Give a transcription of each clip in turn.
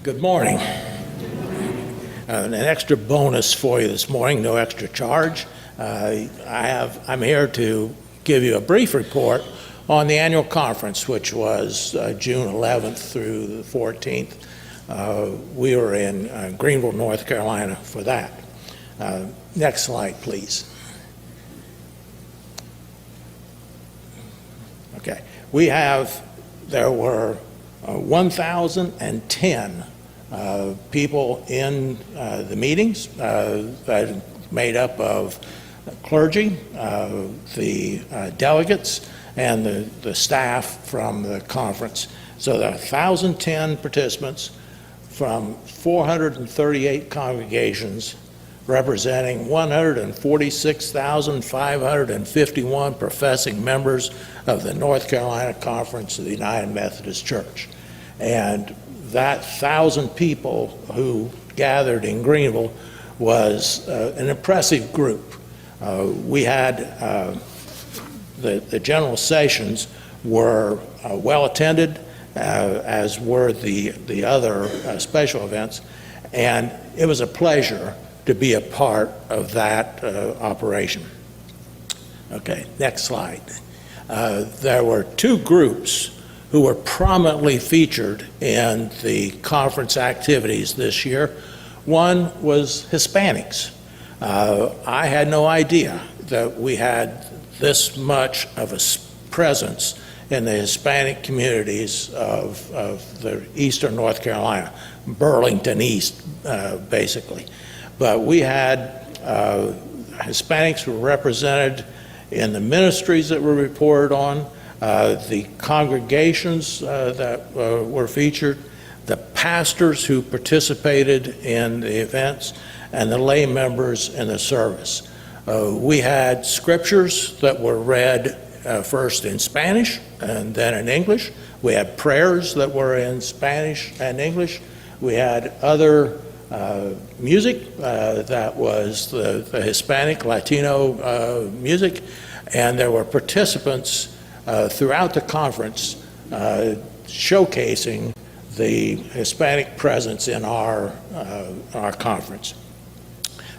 Good morning. An extra bonus for you this morning, no extra charge. I'm here to give you a brief report on the annual conference, which was June 11th through the 14th. We were in Greenville, North Carolina for that. Next slide, please. Okay, there were 1,010 people in the meetings that made up of clergy, the delegates, and the staff from the conference. So there are 1,010 participants from 438 congregations, representing 146,551 professing members of the North Carolina Conference of the United Methodist Church. And that 1,000 people who gathered in Greenville was an impressive group. We had the general sessions were well attended, as were the other special events, and it was a pleasure to be a part of that operation. Okay, next slide. There were two groups who were prominently featured in the conference activities this year. One was Hispanics. I had no idea that we had this much of a presence in the Hispanic communities of the eastern North Carolina, Burlington East, basically. But we had Hispanics were represented in the ministries that were reported on, the congregations that were featured, the pastors who participated in the events, and the lay members in the service. We had scriptures that were read first in Spanish and then in English. We had prayers that were in Spanish and English. We had other music that was the Hispanic, Latino music, and there were participants throughout the conference showcasing the Hispanic presence in our conference.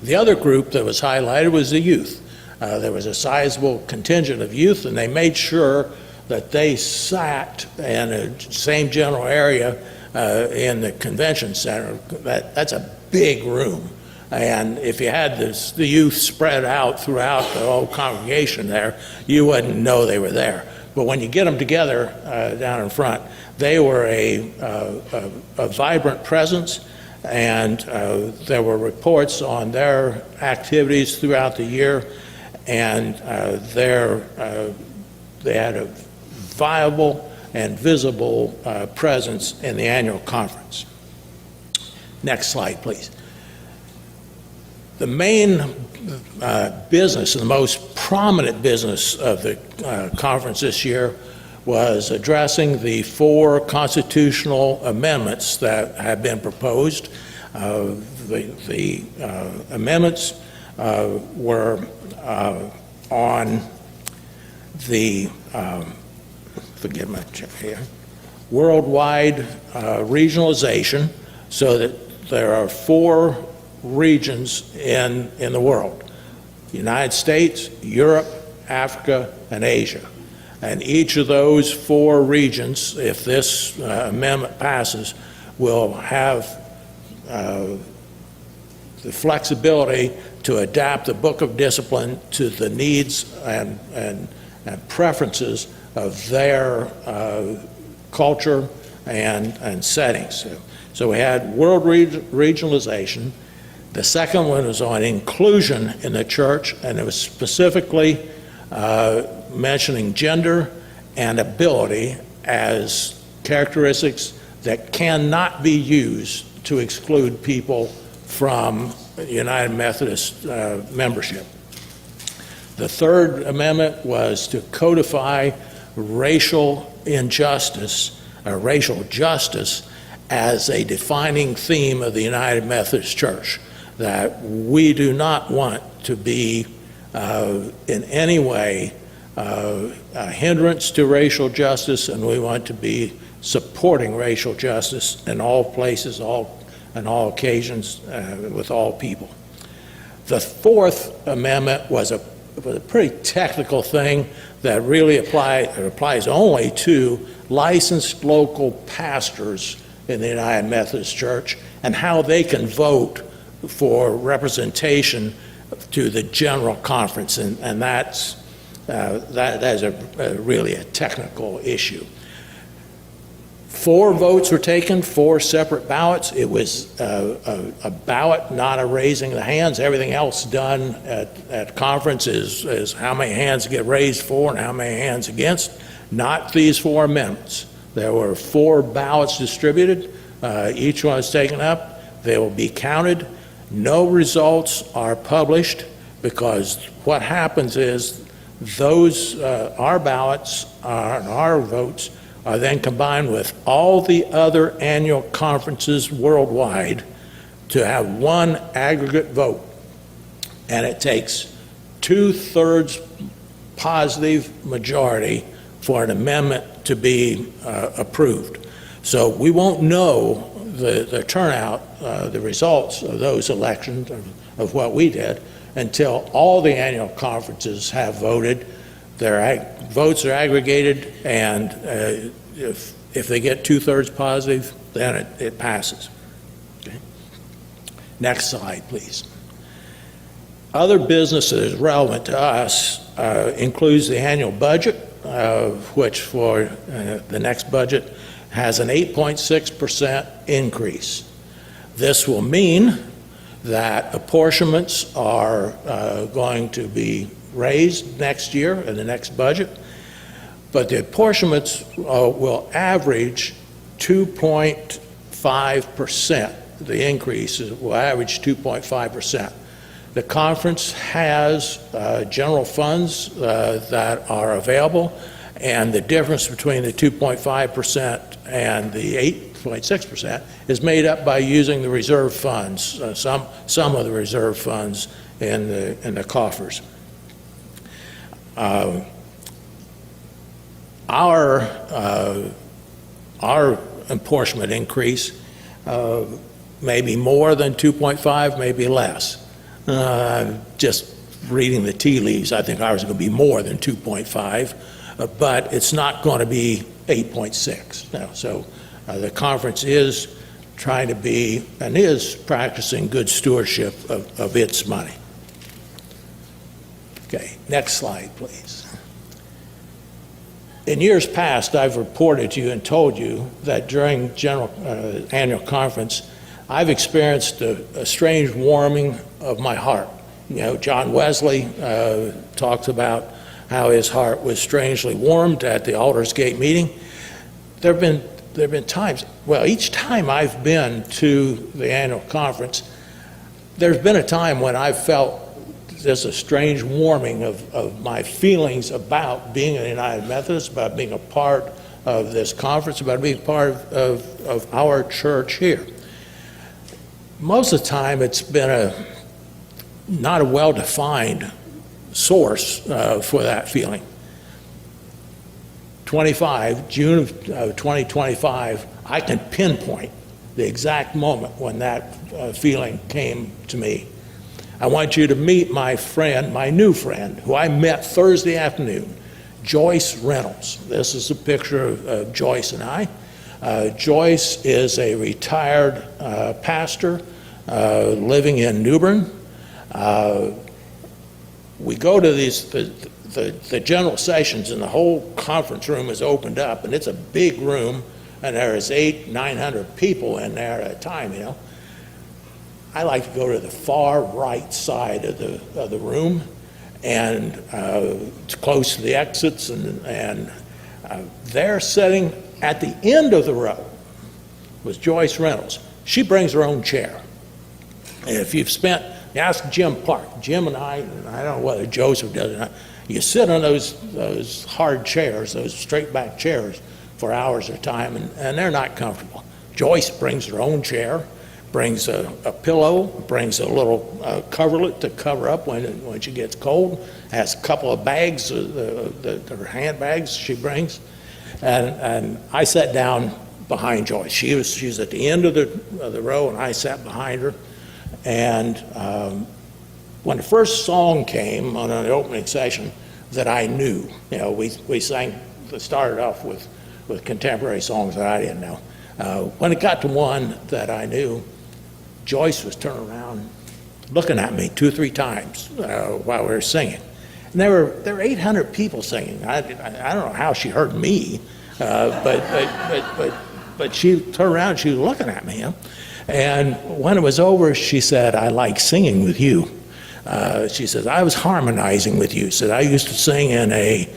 The other group that was highlighted was the youth. There was a sizable contingent of youth, and they made sure that they sat in the same general area in the convention center. That's a big room, and if you had the youth spread out throughout the whole congregation there, you wouldn't know they were there. But when you get them together down in front, they were a vibrant presence, and there were reports on their activities throughout the year, and they had a viable and visible presence in the annual conference. Next slide, please. The main business, the most prominent business of the conference this year was addressing the 4 constitutional amendments that have been proposed. The amendments were on the forget my check here, worldwide regionalization, so that there are 4 regions in the world: United States, Europe, Africa, and Asia. And each of those 4 regions, if this amendment passes, will have the flexibility to adapt the Book of Discipline to the needs and preferences of their culture and settings. So we had world regionalization. The second one was on inclusion in the church, and it was specifically mentioning gender and ability as characteristics that cannot be used to exclude people from United Methodist membership. The third amendment was to codify racial injustice, or racial justice, as a defining theme of the United Methodist Church, that we do not want to be in any way a hindrance to racial justice, and we want to be supporting racial justice in all places, on all occasions, with all people. The Fourth Amendment was a pretty technical thing that really applies only to licensed local pastors in the United Methodist Church and how they can vote for representation to the General Conference, and that is really a technical issue. 4 votes were taken, 4 separate ballots. It was a ballot, not a raising the hands. Everything else done at conference is how many hands get raised for and how many hands against, not these 4 amendments. There were 4 ballots distributed. Each one is taken up. They will be counted. No results are published because what happens is those, our ballots and our votes are then combined with all the other annual conferences worldwide to have one aggregate vote. And it takes 2/3 positive majority for an amendment to be approved. So we won't know the turnout, the results of those elections, of what we did, until all the annual conferences have voted. Their votes are aggregated, and if they get 2/3 positive, then it passes. Okay. Next slide, please. Other business that is relevant to us includes the annual budget, which for the next budget has an 8.6% increase. This will mean that apportionments are going to be raised next year in the next budget, but the apportionments will average 2.5%. The increase will average 2.5%. The conference has general funds that are available, and the difference between the 2.5% and the 8.6% is made up by using the reserve funds, some of the reserve funds in the coffers. Our apportionment increase may be more than 2.5, maybe less. Just reading the tea leaves, I think ours is going to be more than 2.5, but it's not going to be 8.6. So the conference is trying to be and is practicing good stewardship of its money. Okay, next slide, please. In years past, I've reported to you and told you that during annual conference, I've experienced a strange warming of my heart. You know, John Wesley talks about how his heart was strangely warmed at the Aldersgate meeting. There have been times, well, each time I've been to the annual conference, there's been a time when I've felt just a strange warming of my feelings about being a United Methodist, about being a part of this conference, about being part of our church here. Most of the time, it's been not a well-defined source for that feeling. June of 2025, I can pinpoint the exact moment when that feeling came to me. I want you to meet my friend, my new friend, who I met Thursday afternoon, Joyce Reynolds. This is a picture of Joyce and I. Joyce is a retired pastor living in New Bern. We go to the general sessions, and the whole conference room is opened up, and it's a big room, and there is 800-900 people in there at a time, you know. I like to go to the far right side of the room, and it's close to the exits, and there sitting at the end of the row was Joyce Reynolds. She brings her own chair. And if you've ask Jim Park. Jim and I don't know whether Joseph does or not, you sit on those hard chairs, those straight back chairs for hours at a time, and they're not comfortable. Joyce brings her own chair, brings a pillow, brings a little coverlet to cover up when she gets cold, has a couple of bags, her handbags she brings. And I sat down behind Joyce. She's at the end of the row, and I sat behind her. And when the first song came on the opening session that I knew, we started off with contemporary songs that I didn't know. When it got to one that I knew, Joyce was turning around, looking at me 2 or 3 times while we were singing. And there were 800 people singing. I don't know how she heard me, but she turned around and she was looking at me. And when it was over, she said, "I like singing with you." She says, "I was harmonizing with you." She said, "I used to sing in a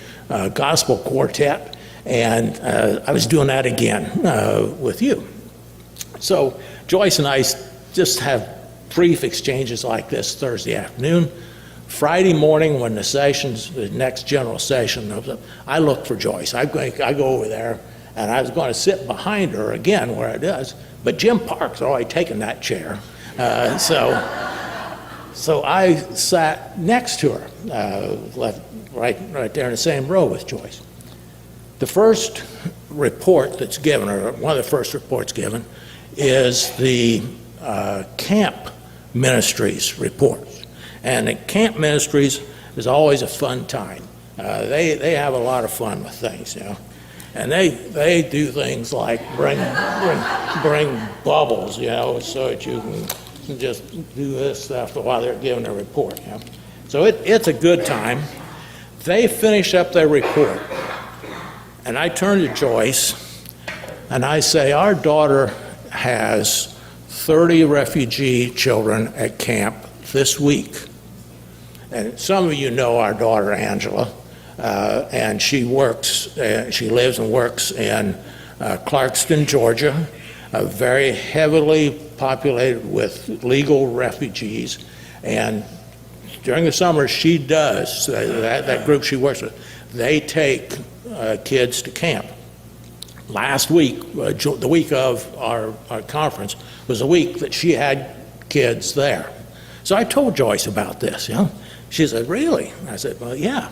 gospel quartet, and I was doing that again with you." So Joyce and I just have brief exchanges like this Thursday afternoon. Friday morning, when the next general session, I look for Joyce. I go over there, and I was going to sit behind her again where it is, but Jim Park's already taken that chair. So I sat next to her, right there in the same row with Joyce. The first report that's given, or one of the first reports given, is the camp ministries report. And the camp ministries is always a fun time. They have a lot of fun with things, And they do things like bring bubbles, so that you can just do this stuff while they're giving their report. So it's a good time. They finish up their report, and I turn to Joyce, and I say, "Our daughter has 30 refugee children at camp this week." And some of you know our daughter Angela, and she lives and works in Clarkston, Georgia, very heavily populated with legal refugees. And during the summer, she does, that group she works with, they take kids to camp. Last week, the week of our conference, was a week that she had kids there. So I told Joyce about this, She said, "Really?" I said, "Well, yeah."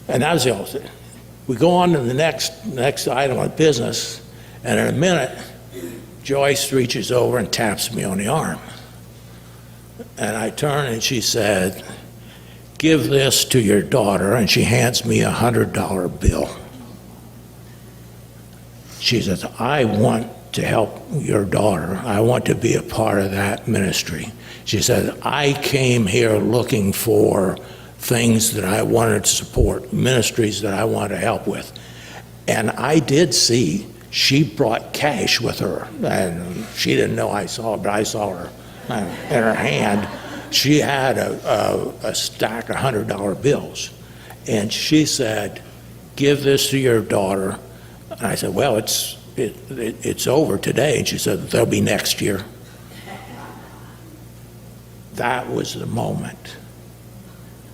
And that was the whole thing. We go on to the next item of business, and in a minute, Joyce reaches over and taps me on the arm. And I turn and she said, "Give this to your daughter," and she hands me a $100 bill. She says, "I want to help your daughter. I want to be a part of that ministry." She said, "I came here looking for things that I wanted to support, ministries that I wanted to help with." And I did see she brought cash with her. And she didn't know I saw it, but I saw her in her hand. She had a stack of $100 bills. And she said, "Give this to your daughter." And I said, "Well, it's over today." And she said, "They'll be next year." That was the moment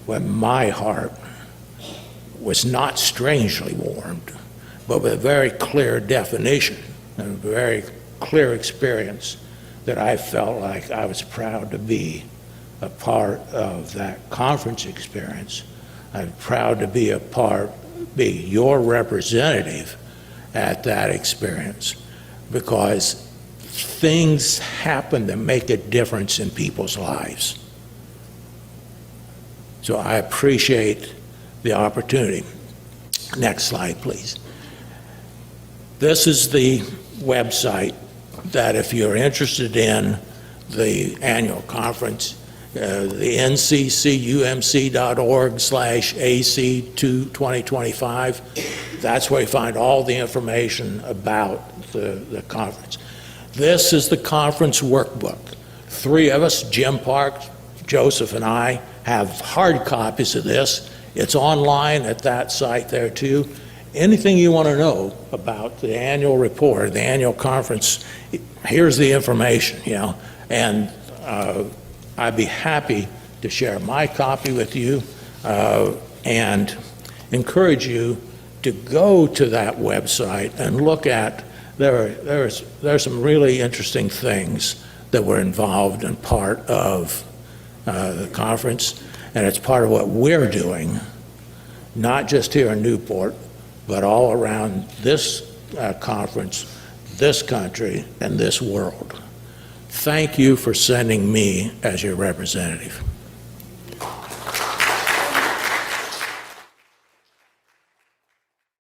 when my heart was not strangely warmed, but with a very clear definition and a very clear experience that I felt like I was proud to be a part of that conference experience. I'm proud to be be your representative at that experience, because things happen that make a difference in people's lives. So I appreciate the opportunity. Next slide, please. This is the website that if you're interested in the annual conference, the nccumc.org/AC2025. That's where you find all the information about the conference. This is the conference workbook. 3 of us, Jim Park, Joseph, and I, have hard copies of this. It's online at that site there too. Anything you want to know about the annual report, the annual conference, here's the information, and I'd be happy to share my copy with you and encourage you to go to that website and look at there are some really interesting things that were involved in part of the conference, and it's part of what we're doing, not just here in Newport, but all around this conference, this country, and this world. Thank you for sending me as your representative.